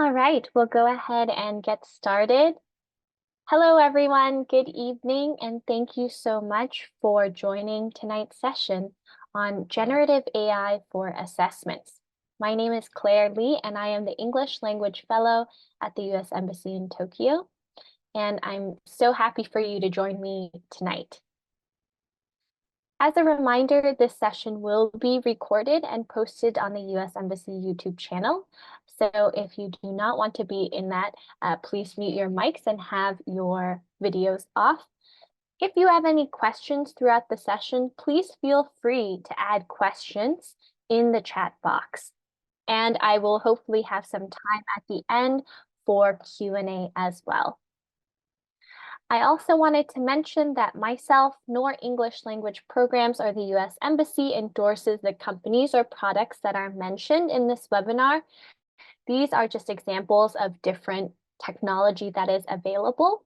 All right, we'll go ahead and get started. Hello, everyone. Good evening, and thank you so much for joining tonight's session on Generative AI for Assessments. My name is Claire Lee, and I am the English Language Fellow at the U.S. Embassy in Tokyo, and I'm so happy for you to join me tonight. As a reminder, this session will be recorded and posted on the U.S. Embassy YouTube channel. So if you do not want to be in that, please mute your mics and have your videos off. If you have any questions throughout the session, please feel free to add questions in the chat box. And I will hopefully have some time at the end for Q&A as well. I also wanted to mention that myself nor English language programs or the U.S. Embassy endorses the companies or products that are mentioned in this webinar. These are just examples of different technology that is available,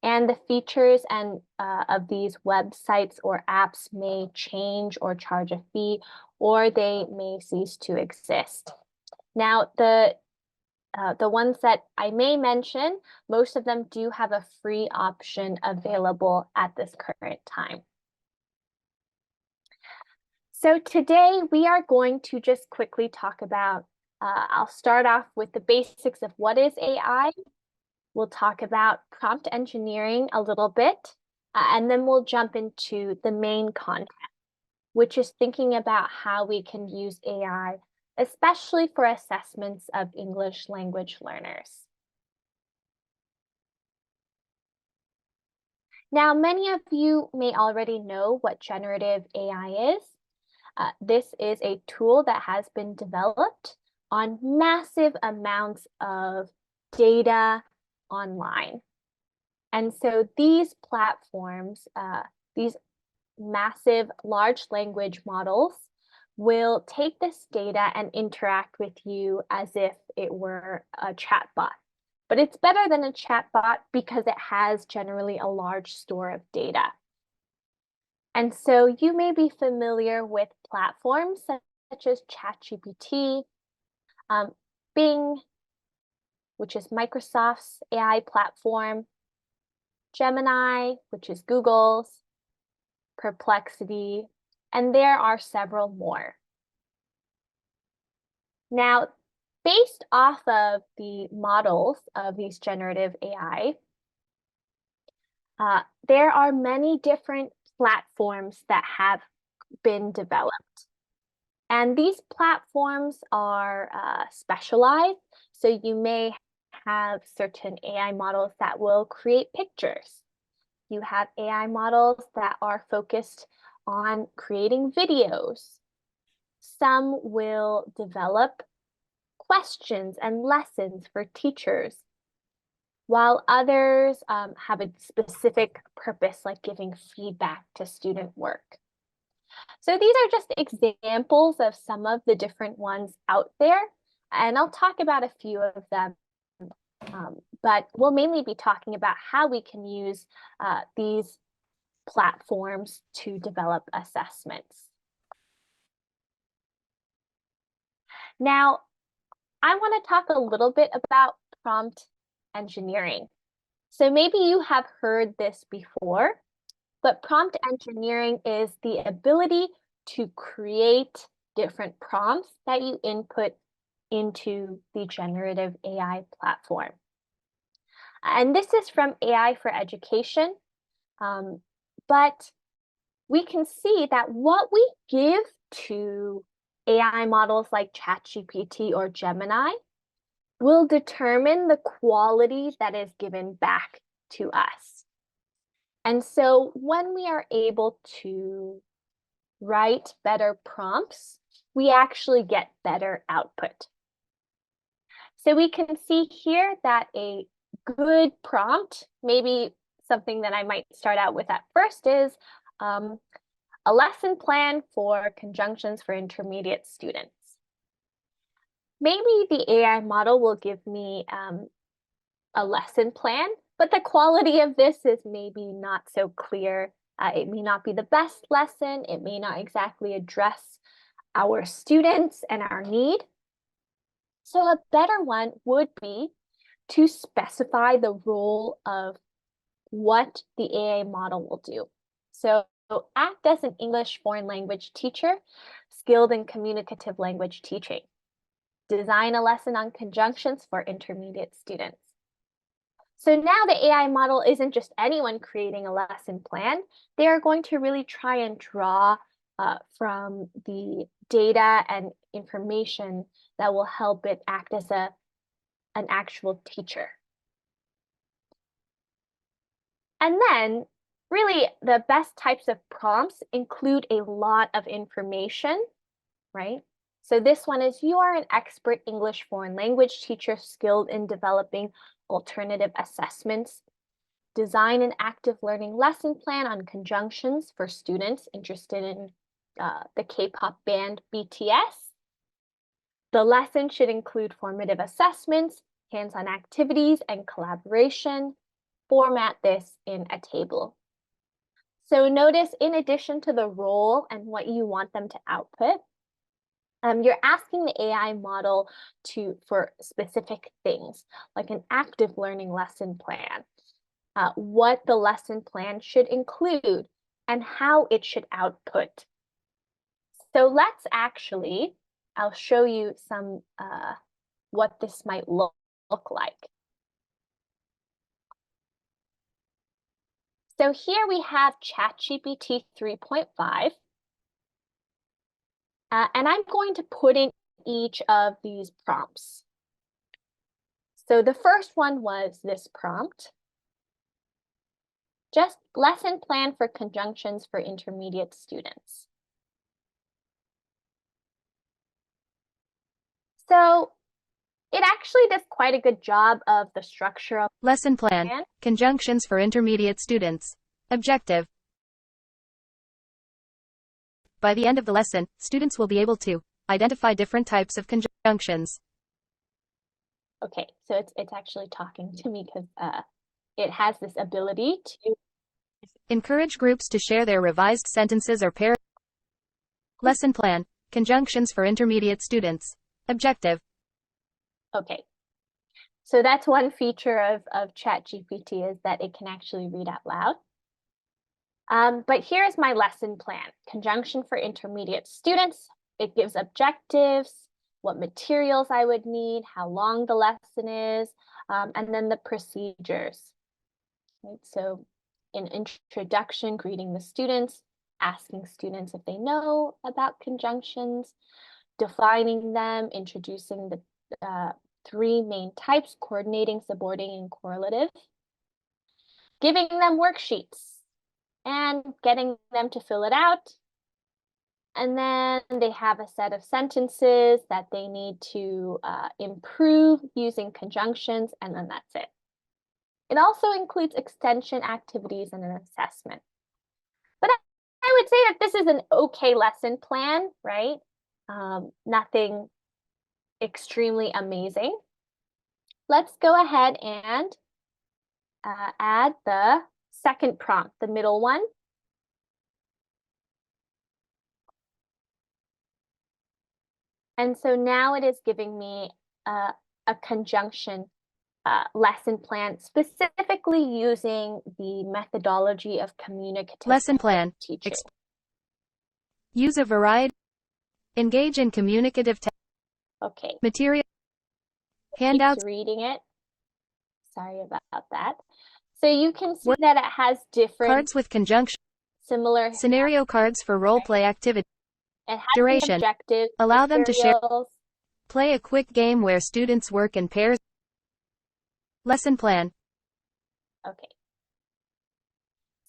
and the features and of these websites or apps may change or charge a fee, or they may cease to exist. Now, the ones that I may mention, most of them do have a free option available at this current time. So today we are going to just quickly talk about, I'll start off with the basics of what is AI. We'll talk about prompt engineering a little bit, and then we'll jump into the main content, which is thinking about how we can use AI, especially for assessments of English language learners. Now, many of you may already know what generative AI is. This is a tool that has been developed on massive amounts of data online. And so these platforms, these massive large language models, will take this data and interact with you as if it were a chatbot. But it's better than a chatbot because it has generally a large store of data. And so you may be familiar with platforms such as ChatGPT, Bing, which is Microsoft's AI platform, Gemini, which is Google's, Perplexity, and there are several more. Now, based off of the models of these generative AI, there are many different platforms that have been developed. And these platforms are specialized, so you may have certain AI models that will create pictures. You have AI models that are focused on creating videos. Some will develop questions and lessons for teachers, while others have a specific purpose, like giving feedback to student work. So these are just examples of some of the different ones out there, and I'll talk about a few of them, but we'll mainly be talking about how we can use these platforms to develop assessments. Now, I want to talk a little bit about prompt engineering. So maybe you have heard this before, but prompt engineering is the ability to create different prompts that you input into the generative AI platform. And this is from AI for Education, but we can see that what we give to AI models like ChatGPT or Gemini will determine the quality that is given back to us. And so when we are able to write better prompts, we actually get better output. So we can see here that a good prompt, maybe something that I might start out with at first, is a lesson plan for conjunctions for intermediate students. Maybe the AI model will give me a lesson plan, but the quality of this is maybe not so clear. It may not be the best lesson. It may not exactly address our students and our need. So a better one would be to specify the role of what the AI model will do. So act as an English foreign language teacher, skilled in communicative language teaching. Design a lesson on conjunctions for intermediate students. So now the AI model isn't just anyone creating a lesson plan. They are going to really try and draw from the data and information that will help it act as an actual teacher. And then really the best types of prompts include a lot of information, right? So this one is, you are an expert English foreign language teacher skilled in developing alternative assessments. Design an active learning lesson plan on conjunctions for students interested in the K-pop band BTS. The lesson should include formative assessments, hands-on activities, and collaboration. Format this in a table. So notice, in addition to the role and what you want them to output, you're asking the AI model for specific things, like an active learning lesson plan, what the lesson plan should include, and how it should output. So let's actually, I'll show you some what this might look like. So here we have ChatGPT 3.5. And I'm going to put in each of these prompts. So the first one was this prompt. Just lesson plan for conjunctions for intermediate students. So it actually does quite a good job of the structure of lesson plan, conjunctions for intermediate students. Objective. By the end of the lesson, students will be able to identify different types of conjunctions. Okay, so it's actually talking to me because it has this ability to encourage groups to share their revised sentences or pairs. Lesson plan, conjunctions for intermediate students. Objective. Okay, so that's one feature of ChatGPT, is that it can actually read out loud. But here's my lesson plan. Conjunction for intermediate students. It gives objectives, what materials I would need, how long the lesson is, and then the procedures. Right? So in introduction, greeting the students, asking students if they know about conjunctions, defining them, introducing the three main types: coordinating, subordinating, and correlative, giving them worksheets and getting them to fill it out. And then they have a set of sentences that they need to improve using conjunctions, and then that's it. It also includes extension activities and an assessment. But I would say that this is an okay lesson plan, right? Nothing extremely amazing. Let's go ahead and add the second prompt, the middle one. And so now it is giving me a conjunction lesson plan, specifically using the methodology of communicative lesson plan teaching. Use a variety. Engage in communicative okay. Material. Handouts. Reading it. Sorry about that. So you can see that it has different cards with conjunction. Similar scenario cards for role play activity. It has Duration. Objectives. Allow materials. them to share. Play a quick game where students work in pairs. Lesson plan. Okay.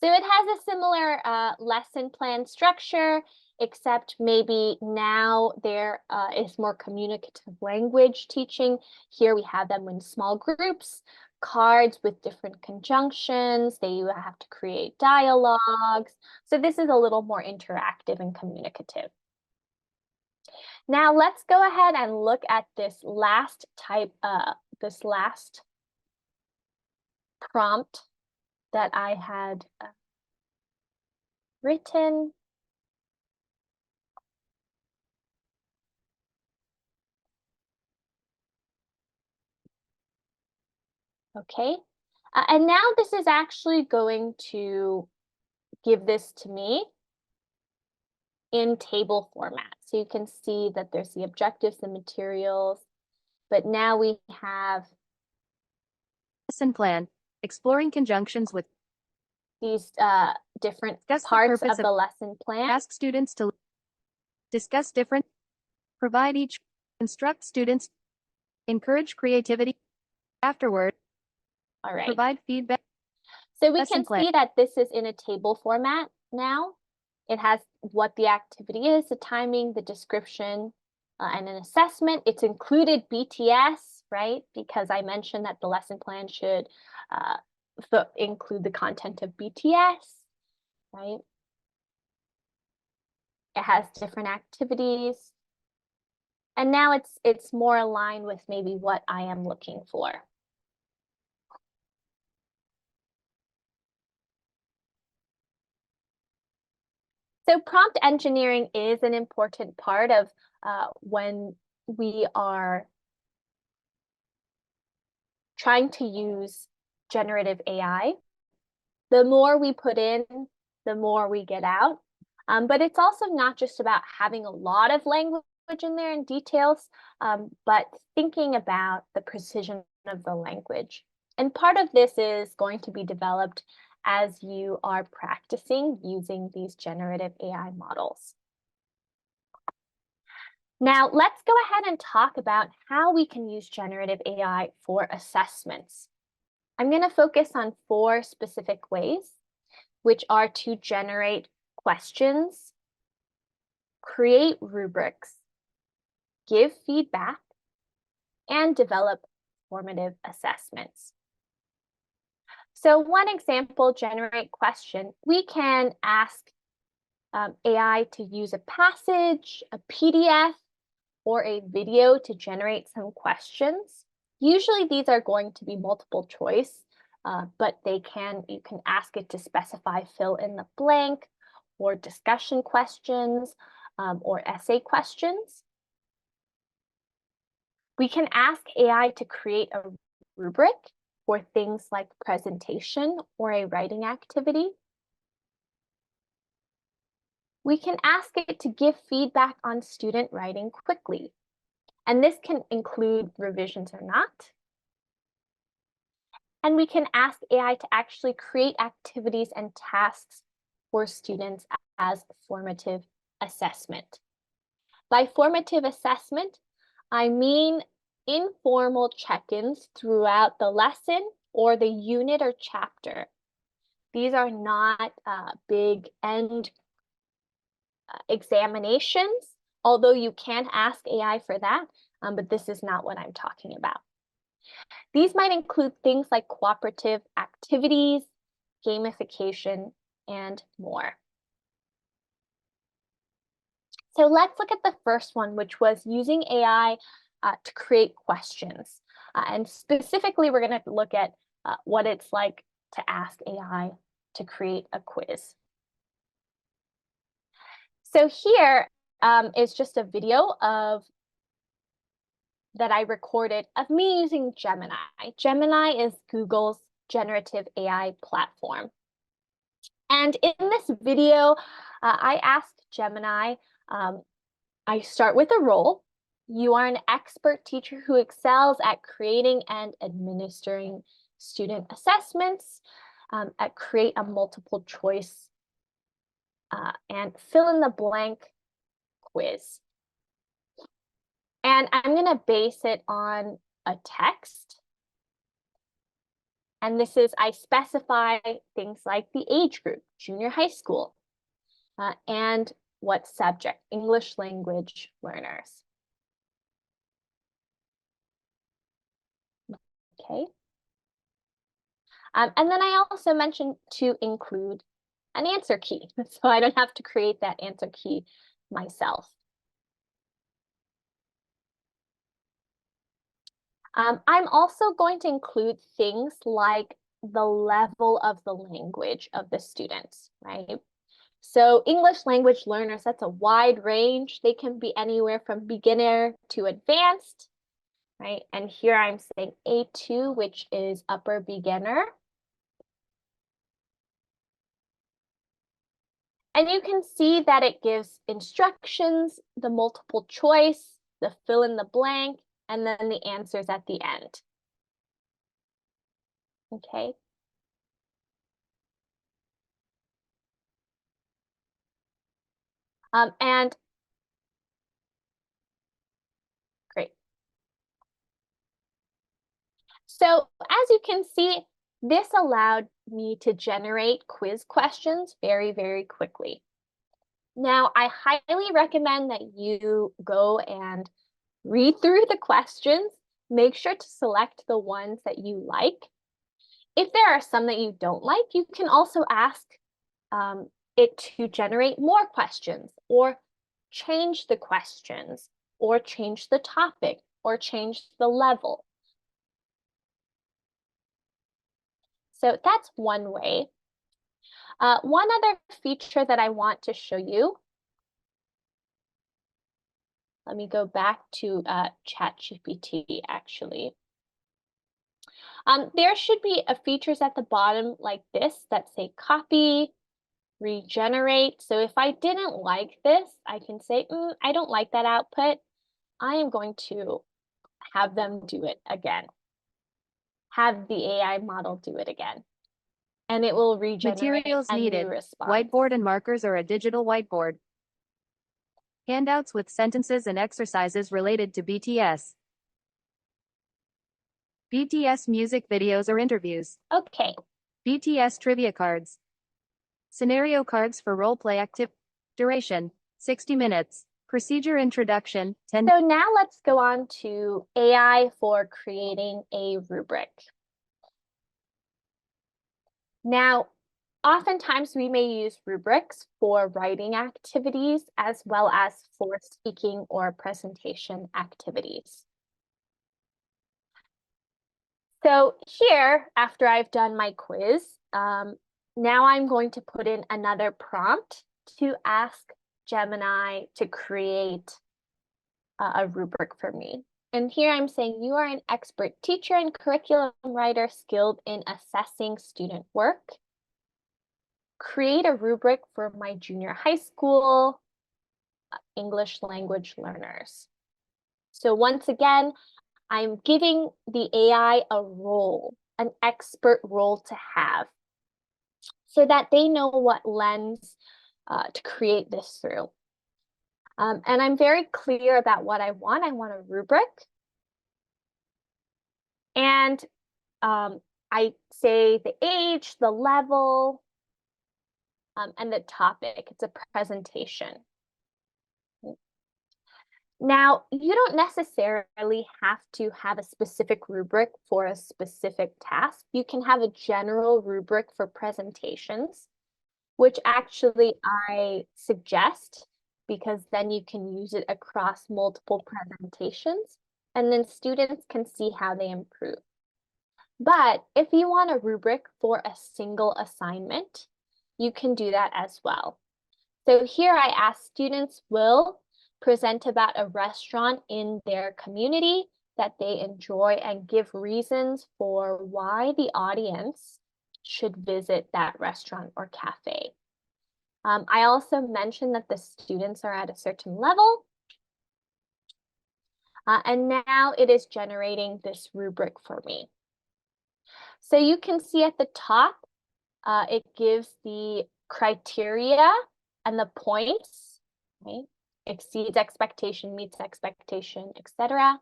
So it has a similar lesson plan structure, except maybe now there is more communicative language teaching. Here we have them in small groups, cards with different conjunctions. They have to create dialogues. So this is a little more interactive and communicative. Now let's go ahead and look at this last type, this last prompt that I had written. Okay, and now this is actually going to give this to me in table format. So you can see that there's the objectives, the materials, but now we have Lesson plan. Exploring conjunctions with these different Discuss the parts purpose of the lesson plan. ask students to discuss different, provide each, instruct students, encourage creativity. Afterward, All right. provide feedback. So we Lesson can plan. see that this is in a table format now. It has what the activity is, the timing, the description, and an assessment. It's included BTS, right? Because I mentioned that the lesson plan should include the content of BTS, right? It has different activities. And now it's more aligned with maybe what I am looking for. So prompt engineering is an important part of when we are trying to use generative AI. The more we put in, the more we get out. But it's also not just about having a lot of language in there and details, but thinking about the precision of the language. And part of this is going to be developed as you are practicing using these generative AI models. Now, let's go ahead and talk about how we can use generative AI for assessments. I'm going to focus on 4 specific ways, which are to generate questions, create rubrics, give feedback, and develop formative assessments. So one example, generate question, we can ask AI to use a passage, a PDF, or a video to generate some questions. Usually these are going to be multiple choice, but you can ask it to specify fill in the blank or discussion questions or essay questions. We can ask AI to create a rubric for things like presentation or a writing activity. We can ask it to give feedback on student writing quickly. And this can include revisions or not. And we can ask AI to actually create activities and tasks for students as formative assessment. By formative assessment, I mean informal check-ins throughout the lesson or the unit or chapter. These are not big end examinations, although you can ask AI for that, but this is not what I'm talking about. These might include things like cooperative activities, gamification, and more. So let's look at the first one, which was using AI to create questions. And specifically, we're going to look at what it's like to ask AI to create a quiz. So here is just a video that I recorded of me using Gemini. Gemini is Google's generative AI platform. And in this video, I asked Gemini, I start with a role. You are an expert teacher who excels at creating and administering student assessments, at create a multiple choice and fill in the blank quiz. And I'm going to base it on a text. And this is, I specify things like the age group, junior high school, and what subject, English language learners. Okay. And then I also mentioned to include an answer key, so I don't have to create that answer key myself. I'm also going to include things like the level of the language of the students, right? So English language learners, that's a wide range. They can be anywhere from beginner to advanced. right? And here I'm saying A2, which is upper beginner. And you can see that it gives instructions, the multiple choice, the fill in the blank, and then the answers at the end. Okay. And great. So as you can see, this allowed me to generate quiz questions very, very quickly. Now, I highly recommend that you go and read through the questions. Make sure to select the ones that you like. If there are some that you don't like, you can also ask it to generate more questions, or change the questions, or change the topic, or change the level. So that's one way. One other feature that I want to show you. Let me go back to ChatGPT actually. There should be features at the bottom like this that say copy, regenerate. So if I didn't like this, I can say, I don't like that output. I am going to have them do it again. Have the AI model do it again. And it will regenerate Materials a needed. new response. Whiteboard and markers or a digital whiteboard. Handouts with sentences and exercises related to BTS. BTS music videos or interviews. Okay. BTS trivia cards. Scenario cards for role-play active. Duration, 60 minutes. Procedure introduction, 10. So now let's go on to AI for creating a rubric. Now, oftentimes we may use rubrics for writing activities as well as for speaking or presentation activities. So here, after I've done my quiz, now I'm going to put in another prompt to ask Gemini to create a rubric for me. And here I'm saying, you are an expert teacher and curriculum writer skilled in assessing student work. Create a rubric for my junior high school English language learners. So once again, I'm giving the AI a role, an expert role to have, so that they know what lens to create this through. And I'm very clear about what I want. I want a rubric. And I say the age, the level, and the topic. It's a presentation. Now, you don't necessarily have to have a specific rubric for a specific task. You can have a general rubric for presentations, which actually I suggest, because then you can use it across multiple presentations, and then students can see how they improve. But if you want a rubric for a single assignment, you can do that as well. So here I ask students will present about a restaurant in their community that they enjoy and give reasons for why the audience should visit that restaurant or cafe. I also mentioned that the students are at a certain level. And now it is generating this rubric for me. So you can see at the top, it gives the criteria and the points, right? Exceeds expectation, meets expectation, etc.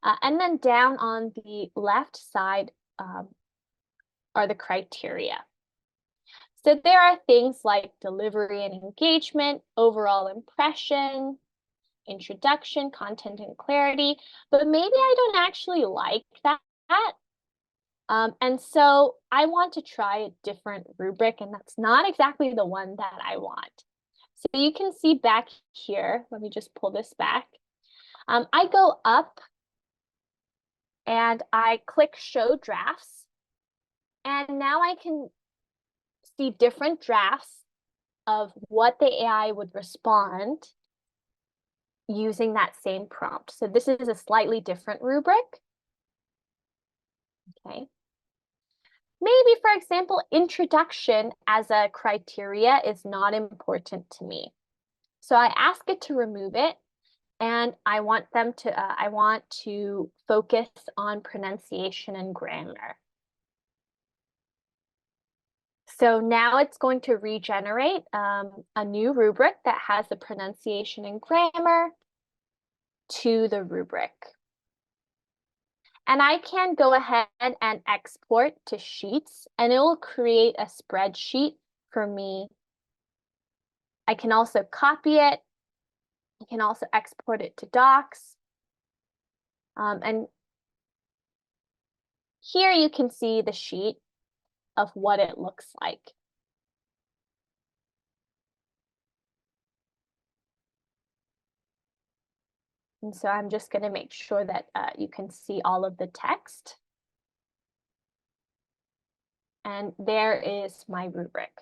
And then down on the left side are the criteria. So there are things like delivery and engagement, overall impression, introduction, content and clarity, but maybe I don't actually like that. And so I want to try a different rubric, and that's not exactly the one that I want. So you can see back here, let me just pull this back. I go up and I click show drafts. And now I can see different drafts of what the AI would respond using that same prompt. So this is a slightly different rubric. Okay. Maybe, for example, introduction as a criteria is not important to me. So I ask it to remove it, and I want to focus on pronunciation and grammar. So now it's going to regenerate a new rubric that has the pronunciation and grammar to the rubric. And I can go ahead and export to Sheets, and it will create a spreadsheet for me. I can also copy it. I can also export it to Docs. And here you can see the sheet of what it looks like. And so I'm just going to make sure that you can see all of the text. And there is my rubric.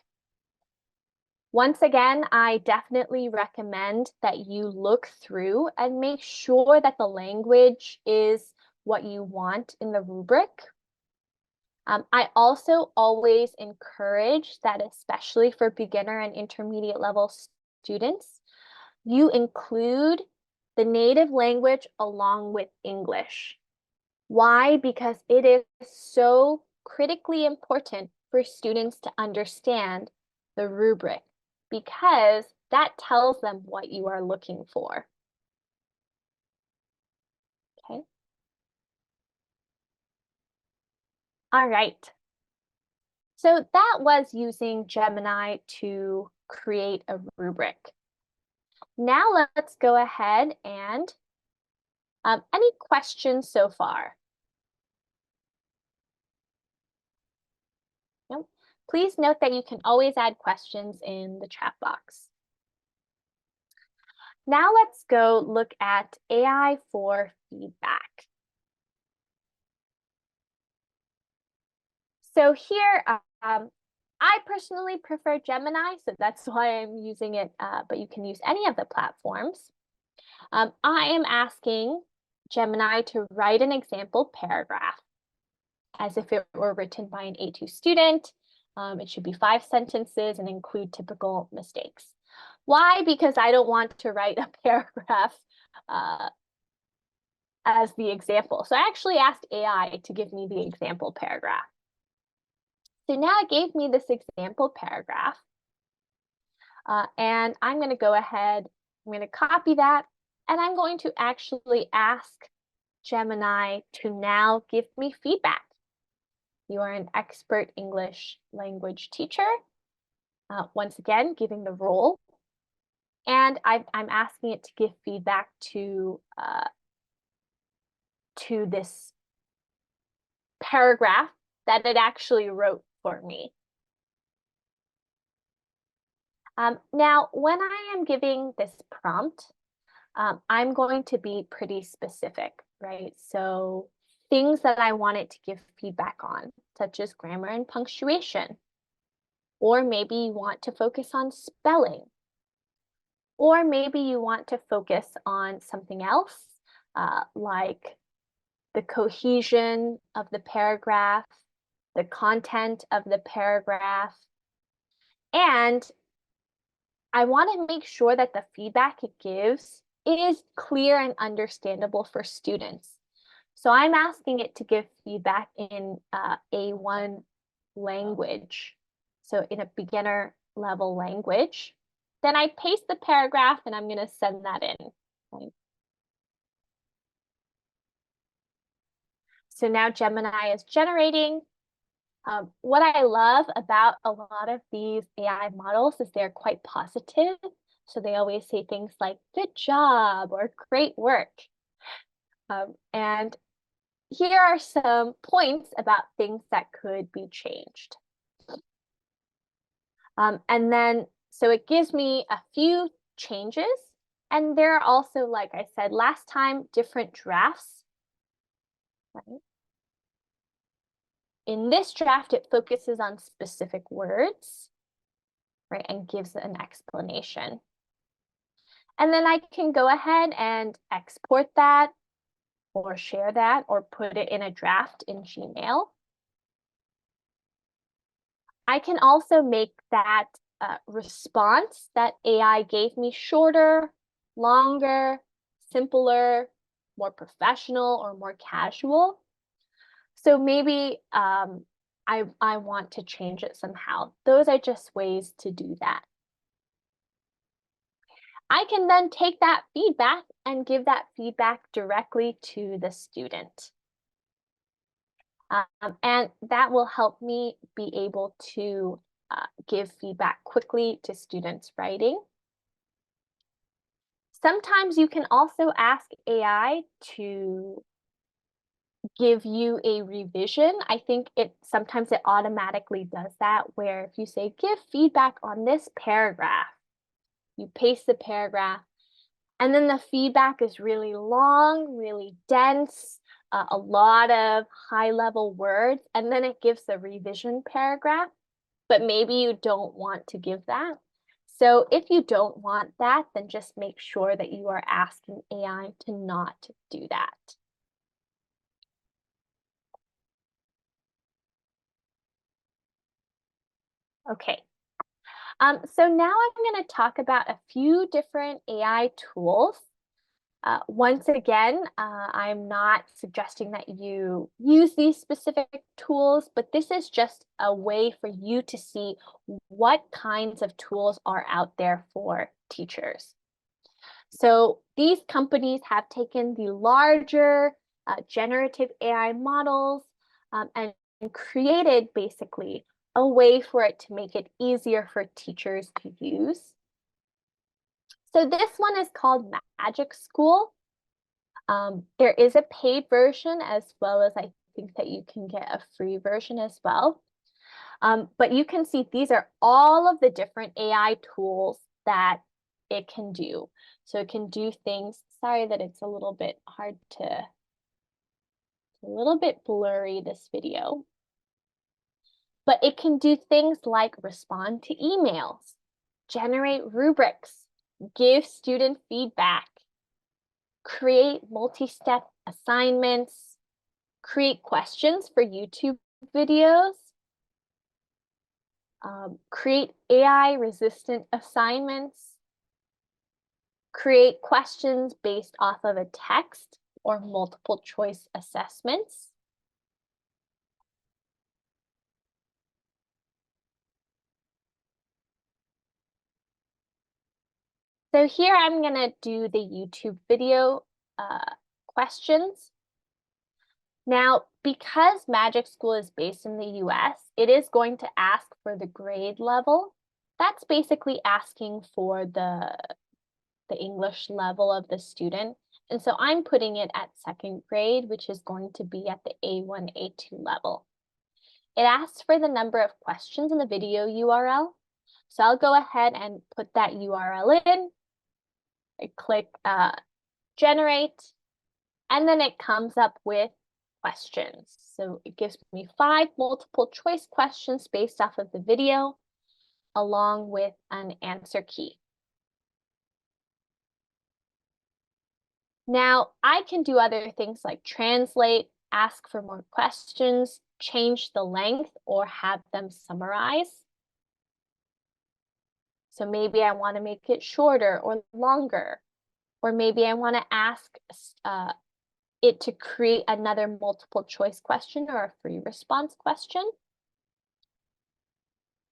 Once again, I definitely recommend that you look through and make sure that the language is what you want in the rubric. I also always encourage that, especially for beginner and intermediate level students, you include the native language along with English. Why? Because it is so critically important for students to understand the rubric, because that tells them what you are looking for. Okay. All right. So that was using Gemini to create a rubric. Now let's go ahead and any questions so far? No? Please note that you can always add questions in the chat box. Now let's go look at AI for feedback. So here, I personally prefer Gemini, so that's why I'm using it, but you can use any of the platforms. I am asking Gemini to write an example paragraph as if it were written by an A2 student. It should be 5 sentences and include typical mistakes. Why? Because I don't want to write a paragraph as the example. So I actually asked AI to give me the example paragraph. So now it gave me this example paragraph. And I'm going to go ahead, I'm going to copy that, and I'm going to actually ask Gemini to now give me feedback. You are an expert English language teacher. Once again, giving the role. And I'm asking it to give feedback to this paragraph that it actually wrote for me. Now, when I am giving this prompt, I'm going to be pretty specific, right? So things that I want it to give feedback on, such as grammar and punctuation. Or maybe you want to focus on spelling. Or maybe you want to focus on something else, like the cohesion of the paragraph, the content of the paragraph. And I want to make sure that the feedback it gives is clear and understandable for students. So I'm asking it to give feedback in A1 language, so in a beginner level language. Then I paste the paragraph and I'm going to send that in. Right? So now Gemini is generating. What I love about a lot of these AI models is they're quite positive. So they always say things like, good job or great work. And here are some points about things that could be changed. And then, so it gives me a few changes. And there are also, like I said last time, different drafts. Right? In this draft, it focuses on specific words, right, and gives an explanation. And then I can go ahead and export that or share that or put it in a draft in Gmail. I can also make that response that AI gave me shorter, longer, simpler, more professional, or more casual. So maybe I want to change it somehow. Those are just ways to do that. I can then take that feedback and give that feedback directly to the student. And that will help me be able to give feedback quickly to students' writing. Sometimes you can also ask AI to give you a revision. I think sometimes it automatically does that, where if you say, give feedback on this paragraph, you paste the paragraph, and then the feedback is really long, really dense, a lot of high-level words, and then it gives the revision paragraph, but maybe you don't want to give that. So if you don't want that, then just make sure that you are asking AI to not do that. Okay. So now I'm going to talk about a few different AI tools. Once again, I'm not suggesting that you use these specific tools, but this is just a way for you to see what kinds of tools are out there for teachers. So these companies have taken the larger generative AI models and created basically a way for it to make it easier for teachers to use. So this one is called Magic School. There is a paid version as well as I think that you can get a free version as well. But you can see these are all of the different AI tools that it can do. So it can do things, sorry that it's a little bit hard to, a little bit blurry, this video. But it can do things like respond to emails, generate rubrics, give student feedback, create multi-step assignments, create questions for YouTube videos, create AI-resistant assignments, create questions based off of a text or multiple choice assessments. So here I'm going to do the YouTube video questions. Now, because Magic School is based in the US, it is going to ask for the grade level. That's basically asking for the English level of the student. And so I'm putting it at second grade, which is going to be at the A1, A2 level. It asks for the number of questions in the video URL. So I'll go ahead and put that URL in. I click generate, and then it comes up with questions. So it gives me 5 multiple choice questions based off of the video, along with an answer key. Now, I can do other things like translate, ask for more questions, change the length, or have them summarize. So maybe I want to make it shorter or longer, or maybe I want to ask it to create another multiple choice question or a free response question.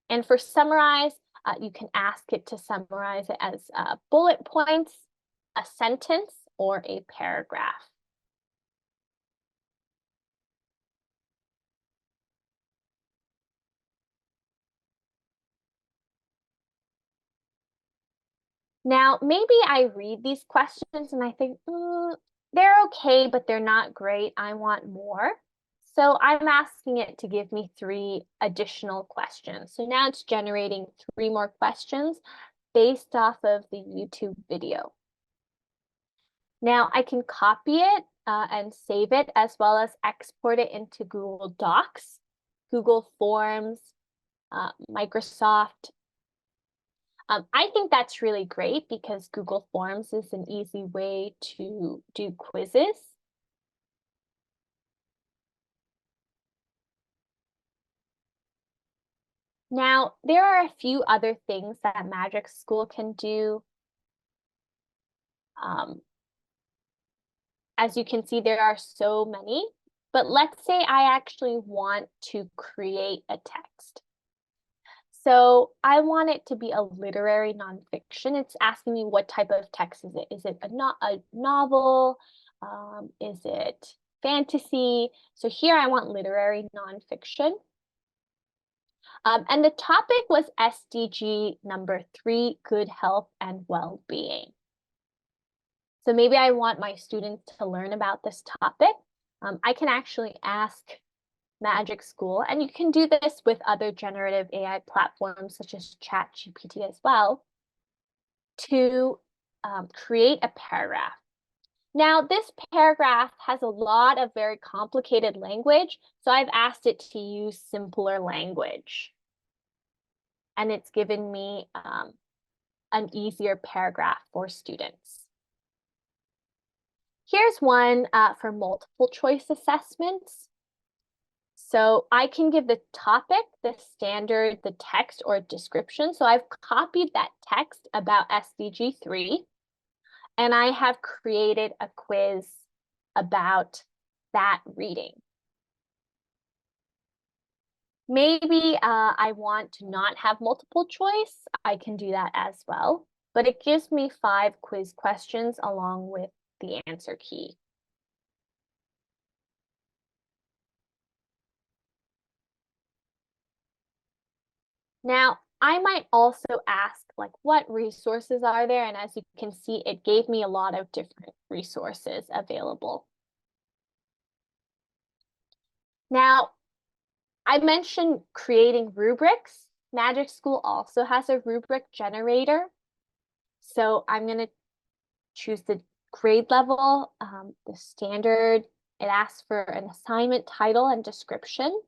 And for summarize, you can ask it to summarize it as bullet points, a sentence, or a paragraph. Now, maybe I read these questions and I think, they're okay, but they're not great. I want more. So I'm asking it to give me 3 additional questions. So now it's generating 3 more questions based off of the YouTube video. Now I can copy it and save it, as well as export it into Google Docs, Google Forms, Microsoft. I think that's really great because Google Forms is an easy way to do quizzes. Now, there are a few other things that Magic School can do. As you can see, there are so many, but let's say I actually want to create a text. So I want it to be a literary nonfiction. It's asking me what type of text is it? Is it a novel? Is it fantasy? So here I want literary nonfiction. And the topic was SDG number 3, good health and well-being. So maybe I want my students to learn about this topic. I can actually ask Magic School, and you can do this with other generative AI platforms such as ChatGPT as well, to create a paragraph. Now, this paragraph has a lot of very complicated language, so I've asked it to use simpler language. And it's given me an easier paragraph for students. Here's one for multiple choice assessments. So I can give the topic, the standard, the text, or description. So I've copied that text about SDG 3, and I have created a quiz about that reading. Maybe I want to not have multiple choice. I can do that as well, but it gives me 5 quiz questions along with the answer key. Now, I might also ask, like, what resources are there? And as you can see, it gave me a lot of different resources available. Now, I mentioned creating rubrics. Magic School also has a rubric generator. So I'm going to choose the grade level, the standard. It asks for an assignment title and description,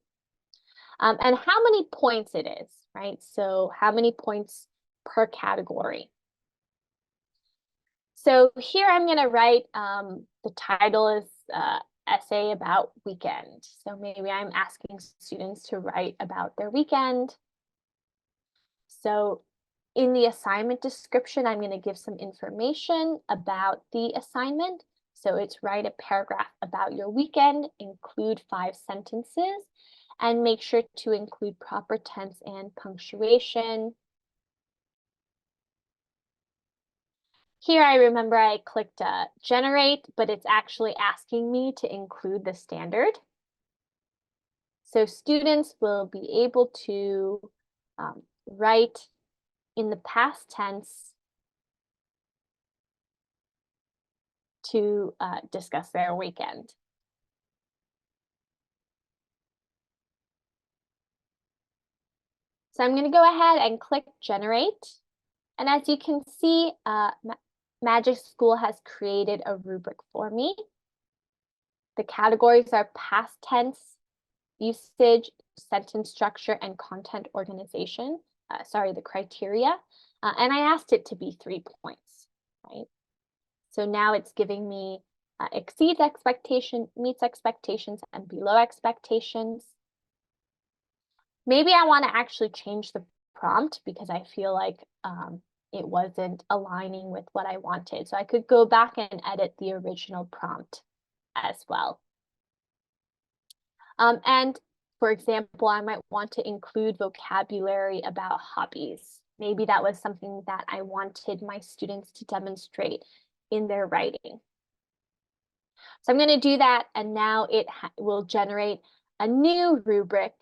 and how many points it is, right? So how many points per category. So here I'm going to write, the title is essay about weekend. So maybe I'm asking students to write about their weekend. So in the assignment description, I'm going to give some information about the assignment. So it's write a paragraph about your weekend, include 5 sentences, and make sure to include proper tense and punctuation. Here I remember I clicked generate, but it's actually asking me to include the standard. So students will be able to write in the past tense to discuss their weekend. So I'm going to go ahead and click generate. And as you can see, Magic School has created a rubric for me. The categories are past tense, usage, sentence structure, and content organization. The criteria. And I asked it to be 3 points, right? So now it's giving me exceeds expectation, meets expectations, and below expectations. Maybe I want to actually change the prompt because I feel like it wasn't aligning with what I wanted. So I could go back and edit the original prompt as well. And for example, I might want to include vocabulary about hobbies. Maybe that was something that I wanted my students to demonstrate in their writing. So I'm going to do that, and now it will generate a new rubric.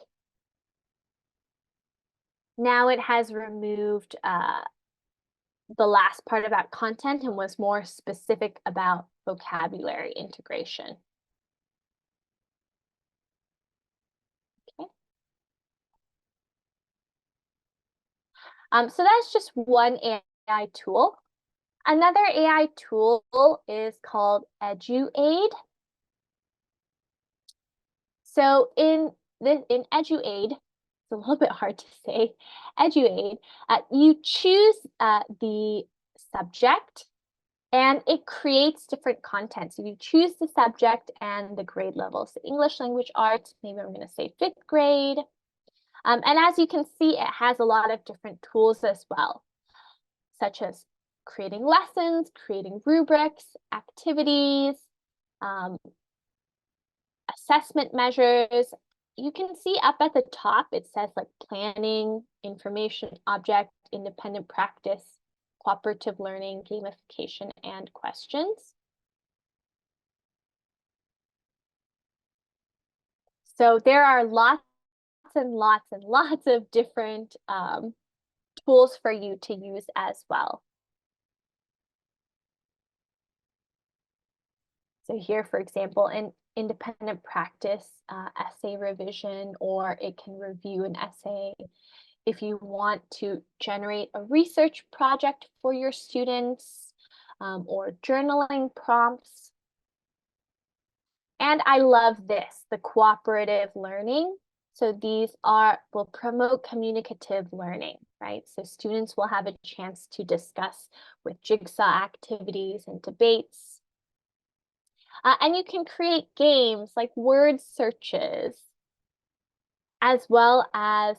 Now it has removed the last part about content and was more specific about vocabulary integration. Okay. So that's just one AI tool. Another AI tool is called EduA. So in EduA, it's a little bit hard to say, EduA, you choose the subject and it creates different content. So you choose the subject and the grade level. So English language arts, maybe I'm going to say 5th grade. And as you can see, it has a lot of different tools as well, such as creating lessons, creating rubrics, activities, assessment measures. You can see up at the top, it says like planning, information object, independent practice, cooperative learning, gamification, and questions. So there are lots and lots and lots of different tools for you to use as well. So here, for example, an independent practice essay revision, or it can review an essay. If you want to generate a research project for your students or journaling prompts. And I love this, the cooperative learning. So these will promote communicative learning, right? So students will have a chance to discuss with jigsaw activities and debates. And you can create games like word searches, as well as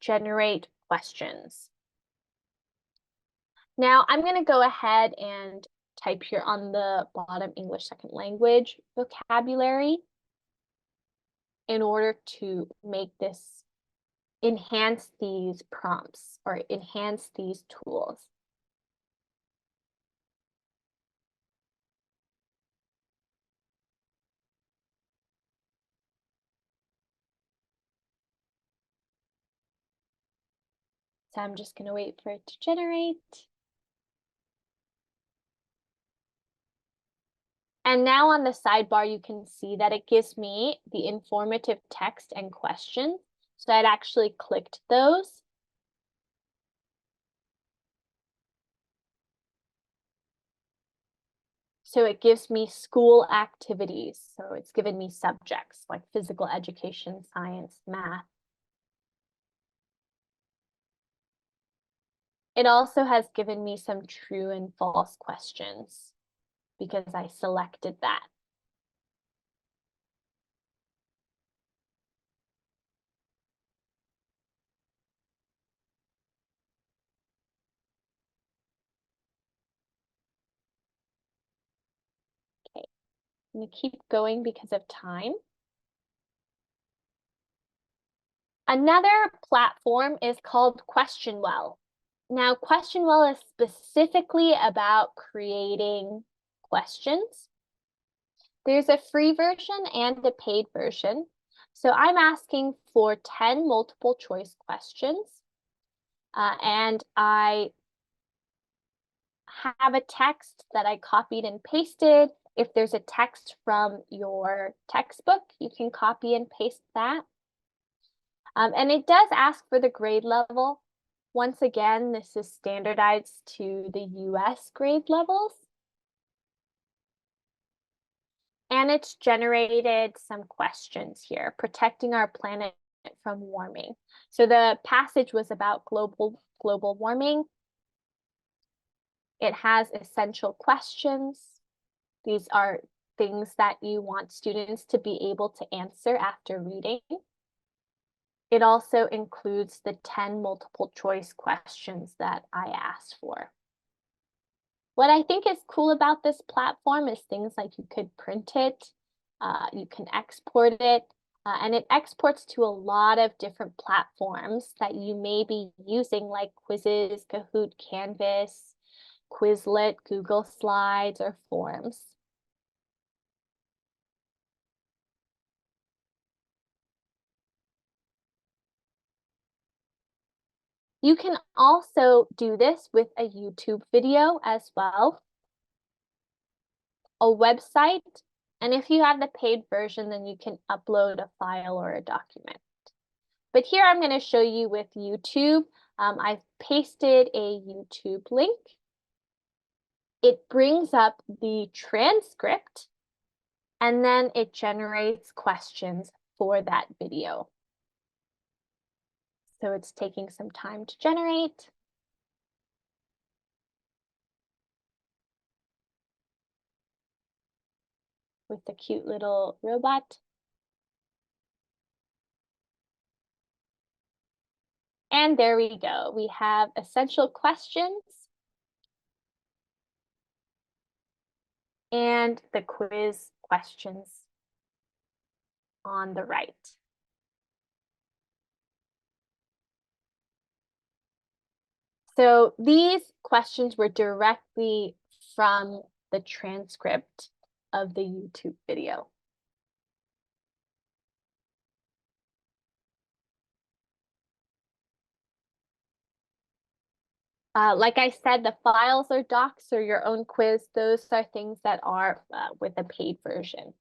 generate questions. Now I'm going to go ahead and type here on the bottom English second language vocabulary in order to make this enhance these prompts or enhance these tools. So I'm just going to wait for it to generate. And now on the sidebar, you can see that it gives me the informative text and questions. So I'd actually clicked those. So it gives me school activities. So it's given me subjects like physical education, science, math. It also has given me some true and false questions because I selected that. Okay, I'm going to keep going because of time. Another platform is called QuestionWell. Now, QuestionWell is specifically about creating questions. There's a free version and a paid version. So I'm asking for 10 multiple choice questions. And I have a text that I copied and pasted. If there's a text from your textbook, you can copy and paste that. And it does ask for the grade level. Once again, this is standardized to the US grade levels. And it's generated some questions here, protecting our planet from warming. So the passage was about global warming. It has essential questions. These are things that you want students to be able to answer after reading. It also includes the 10 multiple choice questions that I asked for. What I think is cool about this platform is things like you could print it, you can export it, and it exports to a lot of different platforms that you may be using, like Quizzes, Kahoot, Canvas, Quizlet, Google Slides, or Forms. You can also do this with a YouTube video as well, a website, and if you have the paid version, then you can upload a file or a document. But here I'm going to show you with YouTube. I've pasted a YouTube link. It brings up the transcript, and then it generates questions for that video. So it's taking some time to generate. With the cute little robot. And there we go. We have essential questions and the quiz questions on the right. So these questions were directly from the transcript of the YouTube video. Like I said, the files or docs or your own quiz, those are things that are with a paid version.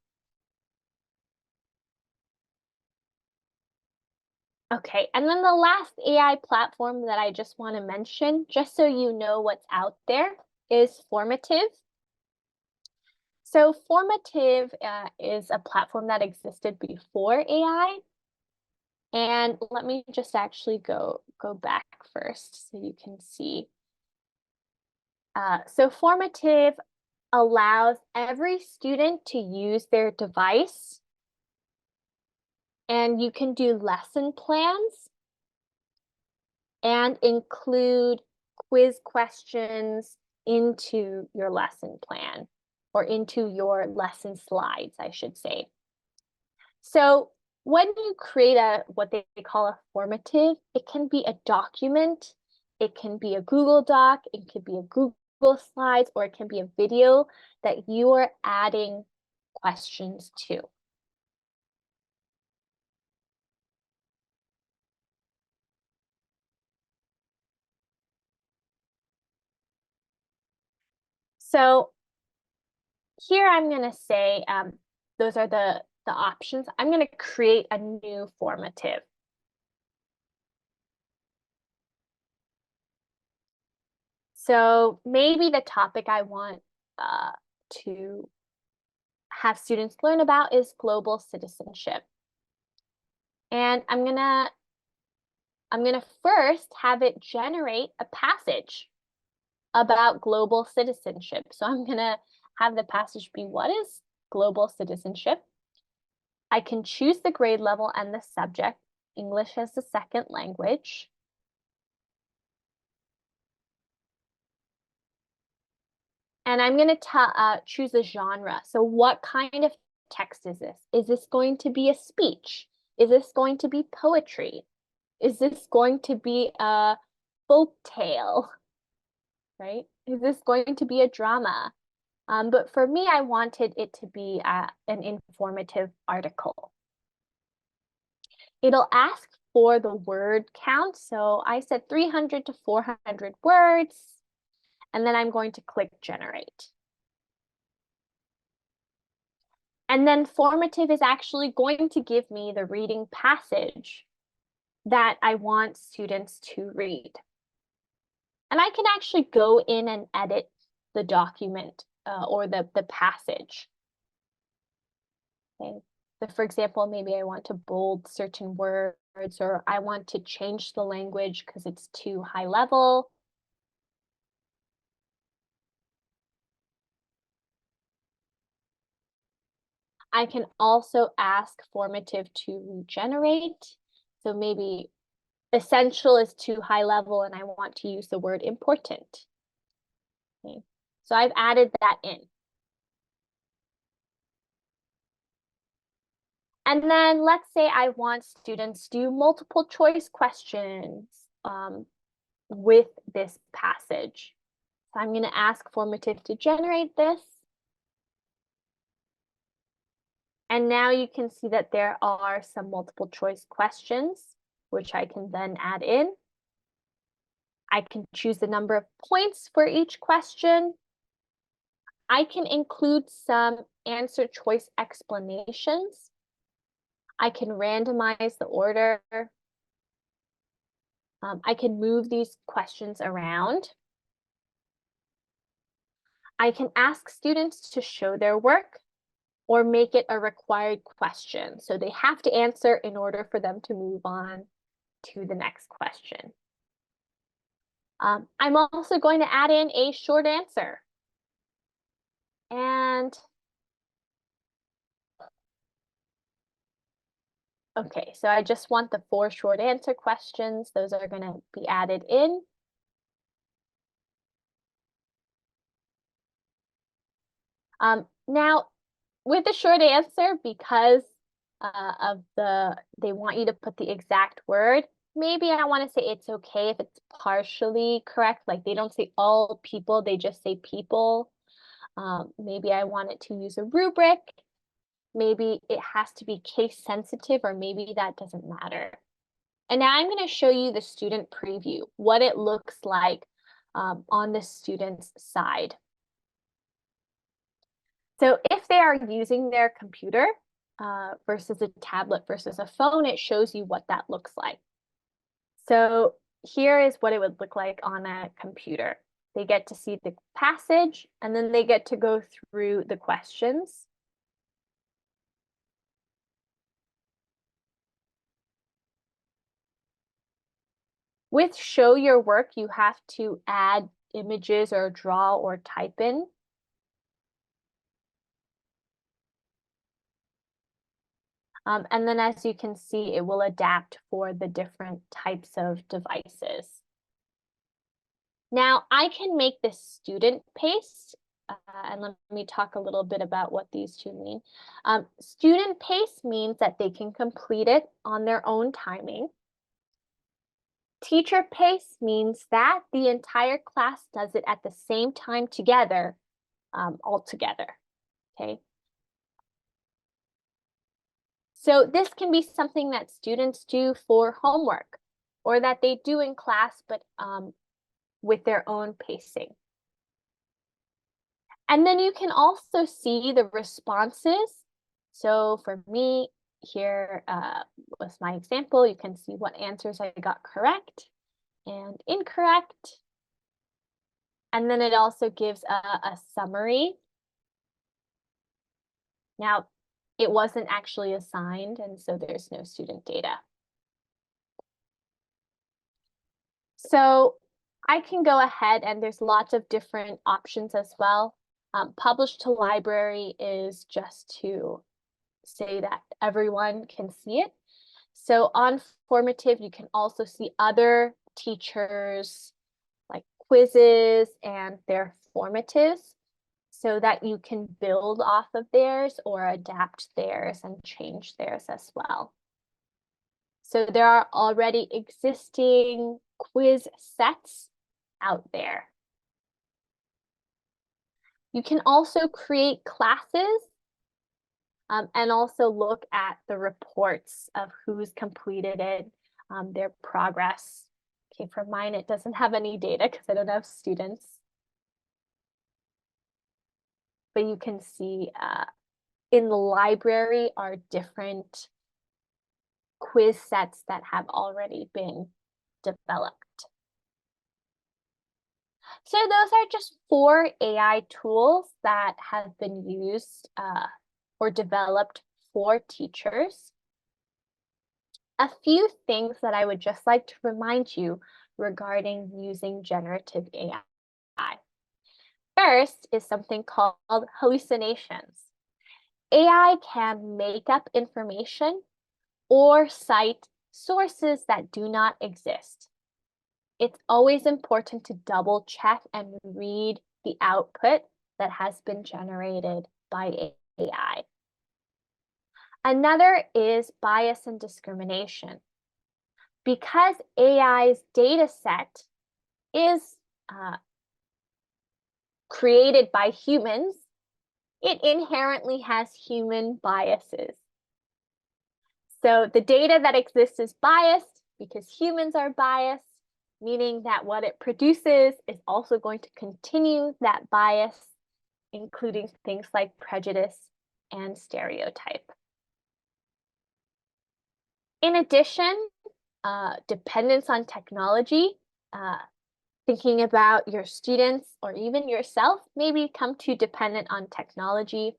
Okay, and then the last AI platform that I just want to mention, just so you know what's out there, is Formative. So Formative is a platform that existed before AI. And let me just actually go back first so you can see. So Formative allows every student to use their device, and you can do lesson plans and include quiz questions into your lesson plan, or into your lesson slides, I should say. So when you create what they call a formative, it can be a document, it can be a Google Doc, it could be a Google Slides, or it can be a video that you are adding questions to. So here I'm going to say those are the options. I'm going to create a new formative. So maybe the topic I want to have students learn about is global citizenship. And I'm gonna first have it generate a passage about global citizenship. So I'm gonna have the passage be, what is global citizenship? I can choose the grade level and the subject, English as a second language. And I'm going to choose a genre. So what kind of text is this? Is this going to be a speech? Is this going to be poetry? Is this going to be a folk tale? Right? Is this going to be a drama? But for me, I wanted it to be an informative article. It'll ask for the word count. So I said 300 to 400 words, and then I'm going to click generate. And then formative is actually going to give me the reading passage that I want students to read. And I can actually go in and edit the document or the passage. Okay. So for example, maybe I want to bold certain words, or I want to change the language because it's too high level. I can also ask formative to regenerate. So maybe essential is too high level and I want to use the word important. Okay. So I've added that in. And then let's say I want students to do multiple choice questions with this passage. So I'm going to ask formative to generate this. And now you can see that there are some multiple choice questions, which I can then add in. I can choose the number of points for each question. I can include some answer choice explanations. I can randomize the order. I can move these questions around. I can ask students to show their work or make it a required question. So they have to answer in order for them to move on to the next question. I'm also going to add in a short answer. And okay, so I just want the 4 short answer questions. Those are going to be added in. Now, with the short answer, because they want you to put the exact word, maybe I want to say it's okay if it's partially correct, like they don't say all people, they just say people. Maybe I want it to use a rubric. Maybe it has to be case sensitive, or maybe that doesn't matter. And now I'm going to show you the student preview, what it looks like on the student's side. So if they are using their computer versus a tablet versus a phone, it shows you what that looks like. So here is what it would look like on a computer. They get to see the passage, and then they get to go through the questions. With show your work, you have to add images or draw or type in. And then as you can see, it will adapt for the different types of devices. Now I can make this student pace, and let me talk a little bit about what these two mean. Student pace means that they can complete it on their own timing. Teacher pace means that the entire class does it at the same time together, all together, okay? So this can be something that students do for homework, or that they do in class, but with their own pacing. And then you can also see the responses. So for me, here was my example. You can see what answers I got correct and incorrect. And then it also gives a summary. Now, it wasn't actually assigned, and so there's no student data. So I can go ahead, and there's lots of different options as well. Publish to library is just to say that everyone can see it. So on Formative, you can also see other teachers' like quizzes and their formatives, so that you can build off of theirs or adapt theirs and change theirs as well. So there are already existing quiz sets out there. You can also create classes and also look at the reports of who's completed it, their progress. Okay, for mine, it doesn't have any data because I don't have students. But you can see in the library are different quiz sets that have already been developed. So those are just 4 AI tools that have been used or developed for teachers. A few things that I would just like to remind you regarding using generative AI. First is something called hallucinations. AI can make up information or cite sources that do not exist. It's always important to double check and read the output that has been generated by AI. Another is bias and discrimination. Because AI's data set is created by humans, it inherently has human biases. So the data that exists is biased because humans are biased, meaning that what it produces is also going to continue that bias, including things like prejudice and stereotype. In addition, dependence on technology, thinking about your students or even yourself may become too dependent on technology.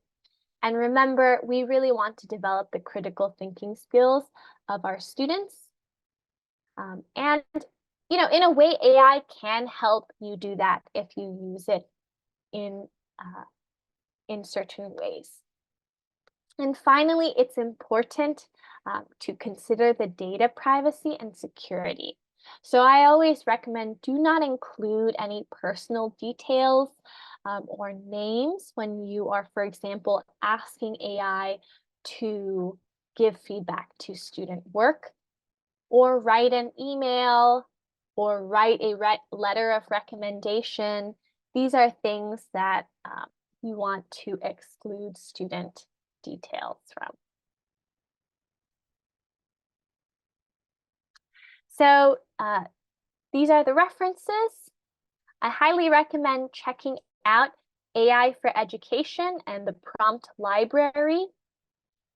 And remember, we really want to develop the critical thinking skills of our students. And, in a way, AI can help you do that if you use it in certain ways. And finally, it's important to consider the data privacy and security. So I always recommend do not include any personal details or names when you are, for example, asking AI to give feedback to student work, or write an email, or write a letter of recommendation. These are things that you want to exclude student details from. So these are the references. I highly recommend checking out AI for Education and the Prompt Library.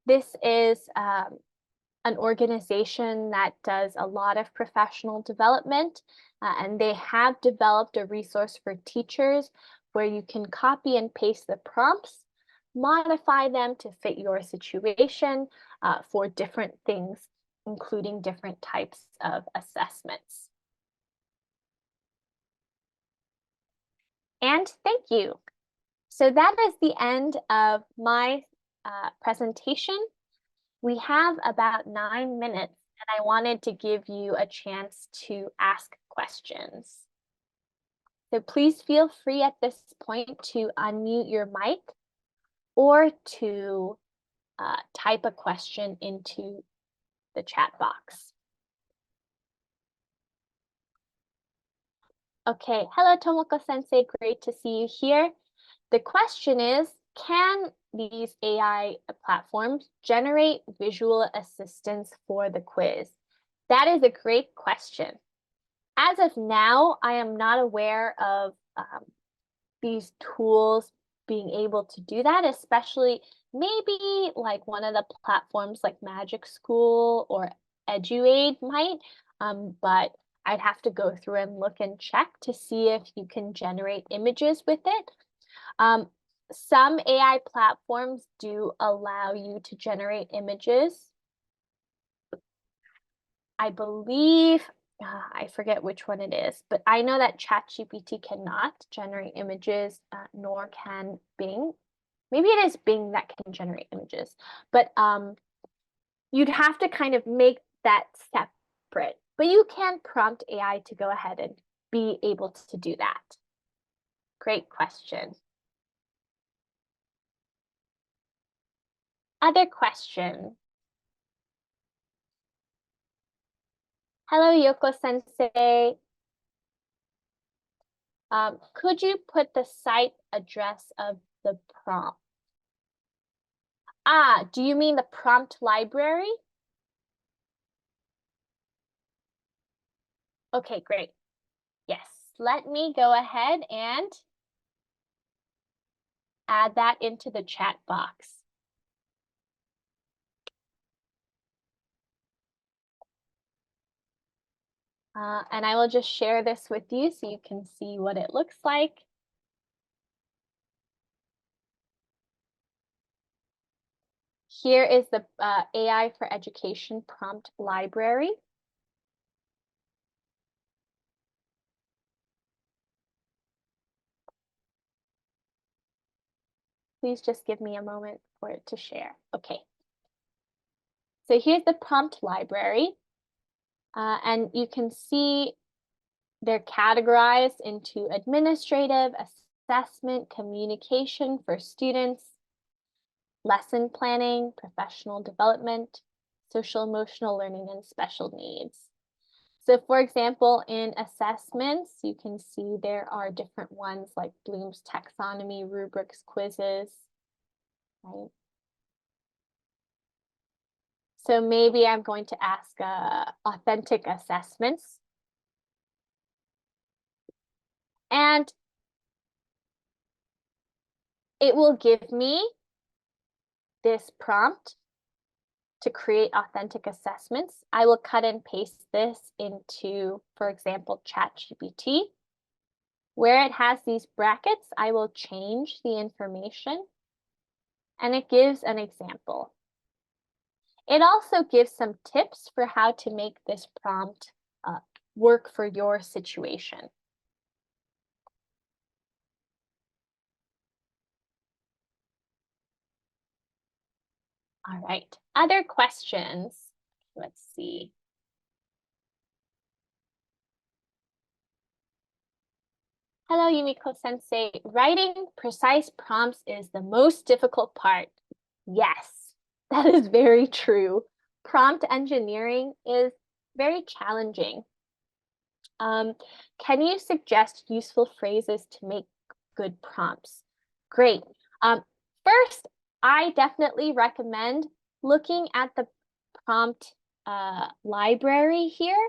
This is an organization that does a lot of professional development, and they have developed a resource for teachers where you can copy and paste the prompts, modify them to fit your situation for different things, including different types of assessments. And thank you. So that is the end of my presentation. We have about 9 minutes, and I wanted to give you a chance to ask questions. So please feel free at this point to unmute your mic or to type a question into the chat box. Okay, hello Tomoko Sensei, great to see you here. The question is, can these AI platforms generate visual assistance for the quiz? That is a great question. As of now, I am not aware of these tools being able to do that, especially maybe like one of the platforms like Magic School or EduA might, but I'd have to go through and look and check to see if you can generate images with it. Some AI platforms do allow you to generate images. I believe, I forget which one it is, but I know that ChatGPT cannot generate images, nor can Bing. Maybe it is Bing that can generate images, but you'd have to kind of make that separate. But you can prompt AI to go ahead and be able to do that. Great question. Other questions? Hello, Yoko Sensei. Could you put the site address of the prompt? Do you mean the prompt library? Okay, great. Yes, let me go ahead and add that into the chat box. And I will just share this with you so you can see what it looks like. Here is the AI for Education prompt library. Please just give me a moment for it to share. Okay. So here's the prompt library. And you can see they're categorized into administrative, assessment, communication for students, lesson planning, professional development, social emotional learning, and special needs. So for example, in assessments, you can see there are different ones like Bloom's taxonomy, rubrics, quizzes, right? So maybe I'm going to ask authentic assessments. And it will give me this prompt to create authentic assessments. I will cut and paste this into, for example, ChatGPT. Where it has these brackets, I will change the information, and it gives an example. It also gives some tips for how to make this prompt work for your situation. All right, other questions? Let's see. Hello, Yumiko Sensei. Writing precise prompts is the most difficult part. Yes, that is very true. Prompt engineering is very challenging. Can you suggest useful phrases to make good prompts? Great. First, I definitely recommend looking at the prompt library here.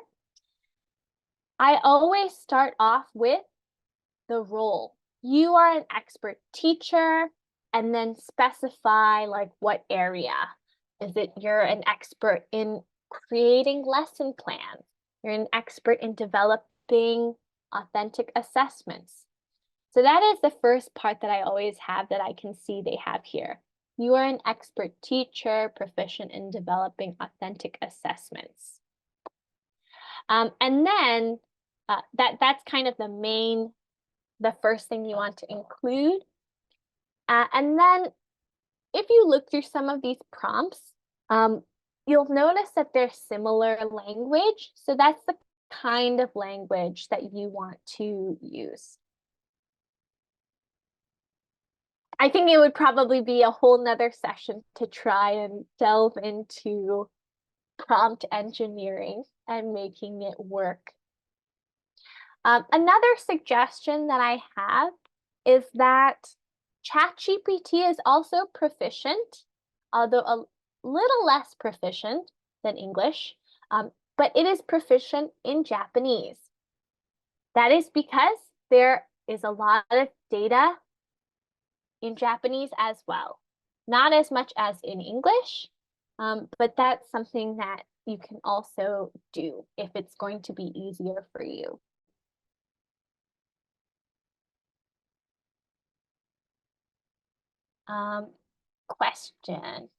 I always start off with the role. You are an expert teacher, and then specify like what area. Is it you're an expert in creating lesson plans? You're an expert in developing authentic assessments. So that is the first part that I always have that I can see they have here. You are an expert teacher, proficient in developing authentic assessments. And then that's kind of the first thing you want to include. And then if you look through some of these prompts, you'll notice that they're similar language. So that's the kind of language that you want to use. I think it would probably be a whole nother session to try and delve into prompt engineering and making it work. Another suggestion that I have is that ChatGPT is also proficient, although a little less proficient than English, but it is proficient in Japanese. That is because there is a lot of data in Japanese as well. Not as much as in English, but that's something that you can also do if it's going to be easier for you. Question.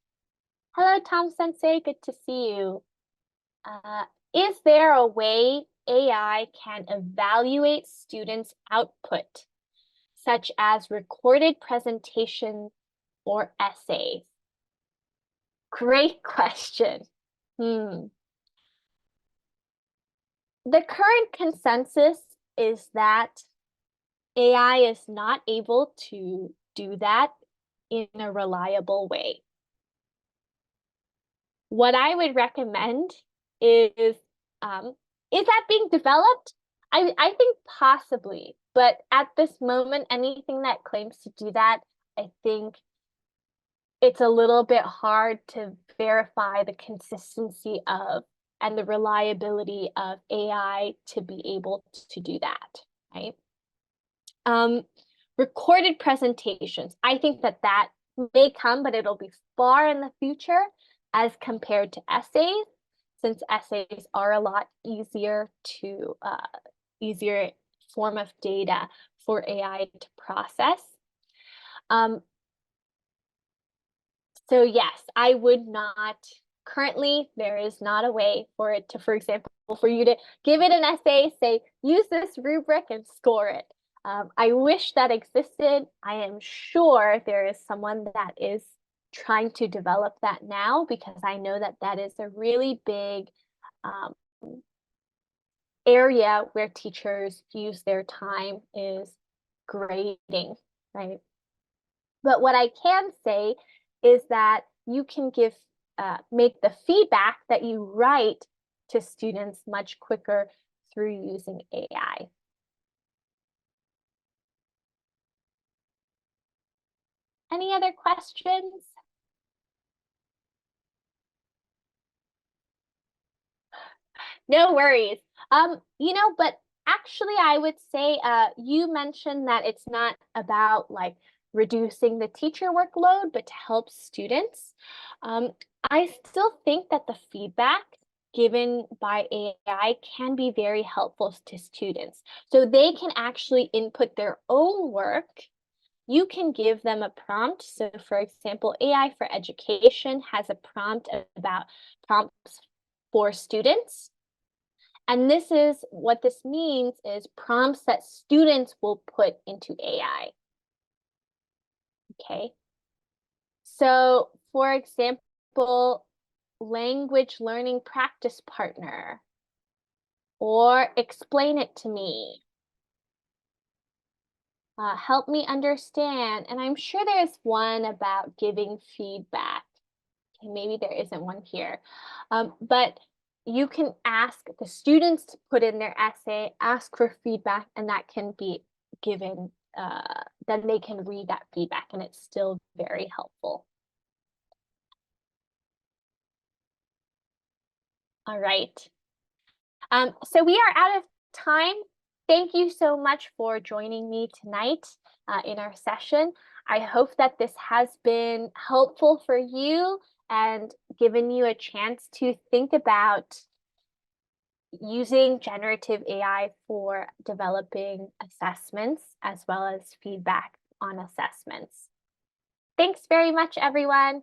Hello, Tom Sensei, good to see you. Is there a way AI can evaluate students' output, such as recorded presentations or essays? Great question. The current consensus is that AI is not able to do that in a reliable way. What I would recommend is that being developed? I think possibly, but at this moment, anything that claims to do that, I think it's a little bit hard to verify the consistency of and the reliability of AI to be able to do that, right? Recorded presentations. I think that may come, but it'll be far in the future as compared to essays, since essays are a lot easier form of data for AI to process. So yes, I would not, currently there is not a way for it to, for example, for you to give it an essay, say, use this rubric and score it. I wish that existed. I am sure there is someone that is trying to develop that now, because I know that that is a really big area where teachers use their time, is grading, right? But what I can say is that you can make the feedback that you write to students much quicker through using AI. Any other questions? No worries. But actually I would say you mentioned that it's not about like reducing the teacher workload, but to help students. I still think that the feedback given by AI can be very helpful to students. So they can actually input their own work. You can give them a prompt. So for example, AI for Education has a prompt about prompts for students. And what this means is prompts that students will put into AI. Okay. So for example, language learning practice partner, or explain it to me. Help me understand. And I'm sure there's one about giving feedback. Okay, maybe there isn't one here. But you can ask the students to put in their essay, ask for feedback, and that can be given, then they can read that feedback, and it's still very helpful. All right. So we are out of time. Thank you so much for joining me tonight in our session. I hope that this has been helpful for you and given you a chance to think about using generative AI for developing assessments as well as feedback on assessments. Thanks very much, everyone.